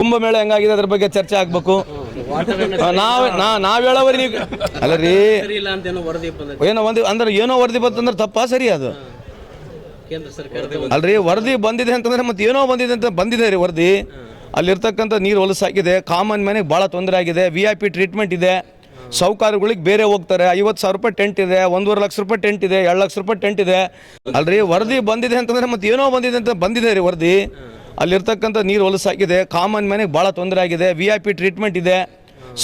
ಕುಂಭಮೇಳ ಹೆಂಗಾಗಿದೆ ಅದ್ರ ಬಗ್ಗೆ ಚರ್ಚೆ ಆಗಬೇಕು. ನಾವ್ ಹೇಳೋವರಿ ನೀವು ಅಲ್ಲ ರೀ, ಏನೋ ಅಂದ್ರೆ ಏನೋ ವರದಿ ಬಂತಂದ್ರೆ ತಪ್ಪಾ ಸರಿ ಅದು ಅಲ್ರಿ. ವರದಿ ಬಂದಿದೆ ಅಂತಂದ್ರೆ ಮತ್ತೆ ಏನೋ ಬಂದಿದೆ ಅಂತ ಬಂದಿದೆ ರೀ ವರದಿ. ಅಲ್ಲಿರ್ತಕ್ಕಂಥ ನೀರು ಹೊಲಸಾಗಿದೆ, ಕಾಮನ್ ಮ್ಯಾನಿಗೆ ಭಾಳ ತೊಂದರೆ ಆಗಿದೆ, VIP ಟ್ರೀಟ್ಮೆಂಟ್ ಇದೆ, ಸೌಕರ್ಯಗಳಿಗೆ ಬೇರೆ ಹೋಗ್ತಾರೆ. 50,000 ರೂಪಾಯಿ ಟೆಂಟ್ ಇದೆ, 1.5 ಲಕ್ಷ ರೂಪಾಯಿ ಟೆಂಟ್ ಇದೆ, 2 ಲಕ್ಷ ರೂಪಾಯಿ ಟೆಂಟ್ ಇದೆ ಅಲ್ರಿ. ವರದಿ ಬಂದಿದೆ ಅಂತಂದ್ರೆ ಮತ್ತೆ ಏನೋ ಬಂದಿದೆ ಅಂತ ಬಂದಿದೆ ರೀ ವರದಿ. ಅಲ್ಲಿರ್ತಕ್ಕಂಥ ನೀರು ಹೊಲಸಾಗಿದೆ, ಕಾಮನ್ ಮ್ಯಾನಿಗೆ ಭಾಳ ತೊಂದರೆ ಆಗಿದೆ, VIP ಟ್ರೀಟ್ಮೆಂಟ್ ಇದೆ,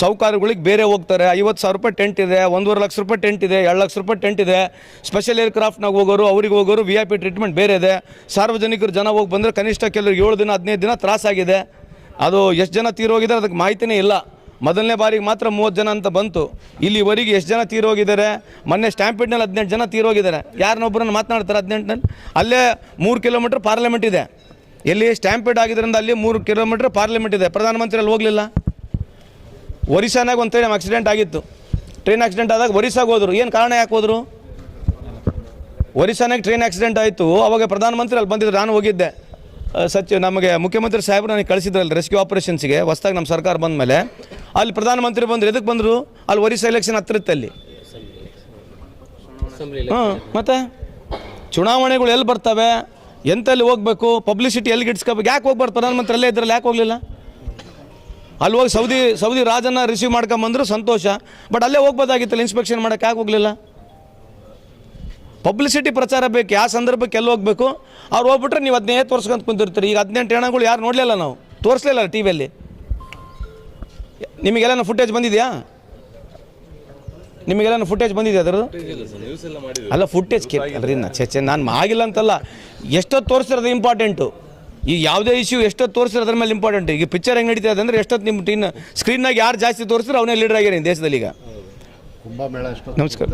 ಸೌಕರ್ಯಗಳಿಗೆ ಬೇರೆ ಹೋಗ್ತಾರೆ. 50,000 ರೂಪಾಯಿ ಟೆಂಟ್ ಇದೆ, 1.5 ಲಕ್ಷ ರೂಪಾಯಿ ಟೆಂಟ್ ಇದೆ, 2 ಲಕ್ಷ ರೂಪಾಯಿ ಟೆಂಟ್ ಇದೆ. ಸ್ಪೆಷಲ್ ಏರ್ಕ್ರಾಫ್ಟ್ನಾಗ ಹೋಗೋರು ಅವ್ರಿಗೆ ಹೋಗೋರು VIP ಟ್ರೀಟ್ಮೆಂಟ್ ಬೇರೆ ಇದೆ. ಸಾರ್ವಜನಿಕರು ಜನ ಹೋಗಿ ಬಂದರೆ ಕನಿಷ್ಠ ಕೆಲವರು 7 ದಿನ 15 ದಿನ ತ್ರಾಸಾಗಿದೆ. ಅದು ಎಷ್ಟು ಜನ ತೀರೋಗಿದ್ದಾರೆ ಅದಕ್ಕೆ ಮಾಹಿತಿನೇ ಇಲ್ಲ. ಮೊದಲನೇ ಬಾರಿಗೆ ಮಾತ್ರ 30 ಜನ ಅಂತ ಬಂತು. ಇಲ್ಲಿವರೆಗೆ ಎಷ್ಟು ಜನ ತೀರೋಗಿದ್ದಾರೆ? ಮೊನ್ನೆ ಸ್ಟ್ಯಾಂಪಿಡ್ನಲ್ಲಿ 18 ಜನ ತೀರೋಗಿದ್ದಾರೆ. ಯಾರನ್ನೊಬ್ಬರನ್ನು ಮಾತನಾಡ್ತಾರೆ 18ನಲ್ಲಿ? ಅಲ್ಲೇ 3 ಕಿಲೋಮೀಟ್ರ್ ಪಾರ್ಲಿಮೆಂಟ್ ಇದೆ. ಎಲ್ಲಿ ಸ್ಟ್ಯಾಂಪಿಡ್ ಆಗಿದ್ದರಿಂದ ಅಲ್ಲಿ 3 ಕಿಲೋಮೀಟ್ರ್ ಪಾರ್ಲಿಮೆಂಟ್ ಇದೆ. ಪ್ರಧಾನಮಂತ್ರಿ ಅಲ್ಲಿ ಹೋಗಲಿಲ್ಲ. ಒರಿಸ್ಸಾನಾಗ ಒಂದು ಟ್ರೈನ್ ಆಕ್ಸಿಡೆಂಟ್ ಆಗಿತ್ತು. ಟ್ರೈನ್ ಆಕ್ಸಿಡೆಂಟ್ ಆದಾಗ ಒರಿಸ್ಸಾಗೆ ಹೋದರು. ಏನು ಕಾರಣ ಯಾಕೆ ಹೋದರು? ಒರಿಸ್ಸಾನಾಗ ಟ್ರೈನ್ ಆಕ್ಸಿಡೆಂಟ್ ಆಯಿತು. ಅವಾಗ ಪ್ರಧಾನಮಂತ್ರಿ ಅಲ್ಲಿ ಬಂದಿದ್ರು. ನಾನು ಹೋಗಿದ್ದೆ. ನಮಗೆ ಮುಖ್ಯಮಂತ್ರಿ ಸಾಹೇಬರು ನನಗೆ ಕಳಿಸಿದ್ರಲ್ಲ ರೆಸ್ಕ್ಯೂ ಆಪರೇಷನ್ಸ್ಗೆ. ಹೊಸದಾಗಿ ನಮ್ಮ ಸರ್ಕಾರ ಬಂದ ಮೇಲೆ ಅಲ್ಲಿ ಪ್ರಧಾನಮಂತ್ರಿ ಬಂದರು. ಎದಕ್ಕೆ ಬಂದರು? ಅಲ್ಲಿ ಒರಿಸ್ಸಾ ಎಲೆಕ್ಷನ್ ಹತ್ತಿರತ್ತೆ ಅಲ್ಲಿ. ಮತ್ತು ಚುನಾವಣೆಗಳು ಎಲ್ಲಿ ಬರ್ತವೆ, ಎಂತಲ್ಲಿ ಹೋಗಬೇಕು, ಪಬ್ಲಿಸಿಟಿ ಎಲ್ಲಿ ಗಿಡ್ಸ್ಕೋಬೇಕು, ಯಾಕೆ ಹೋಗ್ಬಾರ್ದು? ಪ್ರಧಾನಮಂತ್ರಿ ಅಲ್ಲೇ ಇದ್ರಲ್ಲಿ ಯಾಕೆ ಹೋಗಲಿಲ್ಲ? ಅಲ್ಲಿ ಹೋಗಿ ಸೌದಿ ರಾಜನ್ನು ರಿಸೀವ್ ಮಾಡ್ಕೊಂಬಂದ್ರು ಸಂತೋಷ. ಬಟ್ ಅಲ್ಲೇ ಹೋಗ್ಬೋದಾಗಿತ್ತಲ್ಲ ಇನ್ಸ್ಪೆಕ್ಷನ್ ಮಾಡೋಕ್ಕೆ, ಯಾಕೆ ಹೋಗಲಿಲ್ಲ? ಪಬ್ಲಿಸಿಟಿ ಪ್ರಚಾರ ಬೇಕು. ಯಾವ ಸಂದರ್ಭಕ್ಕೆ ಎಲ್ಲಿ ಹೋಗಬೇಕು ಅವ್ರು ಹೋಗ್ಬಿಟ್ರೆ ನೀವು 15 ತೋರಿಸ್ಕೊಂತ ಕುಂತಿರ್ತೀರಿ. ಈಗ 18 ಹೆಣಗಳು ಯಾರು ನೋಡಲಿಲ್ಲ, ನಾವು ತೋರಿಸ್ಲಿಲ್ಲ ಟಿ ವಿಯಲ್ಲಿ. ನಿಮಗೆಲ್ಲ ಫುಟೇಜ್ ಬಂದಿದೆಯಾ? ನಿಮಗೆಲ್ಲ ಫುಟೇಜ್ ಬಂದಿದೆ ಅದರದ್ದು? ಅಲ್ಲ ಫುಟೇಜ್ ಅಲ್ರಿ. ನಾನು ಆಗಿಲ್ಲ ಅಂತಲ್ಲ, ಎಷ್ಟೊತ್ತು ತೋರಿಸಿರೋದು ಇಂಪಾರ್ಟೆಂಟು. ಈಗ ಯಾವುದೇ ಇಶ್ಯೂ ಎಷ್ಟೊತ್ತು ತೋರಿಸಿರೋ ಅದ್ರ ಮೇಲೆ ಇಂಪಾರ್ಟೆಂಟ್. ಈಗ ಪಿಕ್ಚರ್ ಹೆಂಗೆ ನಡೀತದೆ ಅಂದರೆ ಎಷ್ಟೊತ್ತು ನಿಮ್ಮ ಸ್ಕ್ರೀನ್ನಾಗ ಯಾರು ಜಾಸ್ತಿ ತೋರಿಸಿದ್ರೆ ಅವನೇ ಲೀಡರ್ ಆಗ್ಯಾರ ದೇಶದಲ್ಲಿ ಈಗ. ನಮಸ್ಕಾರ.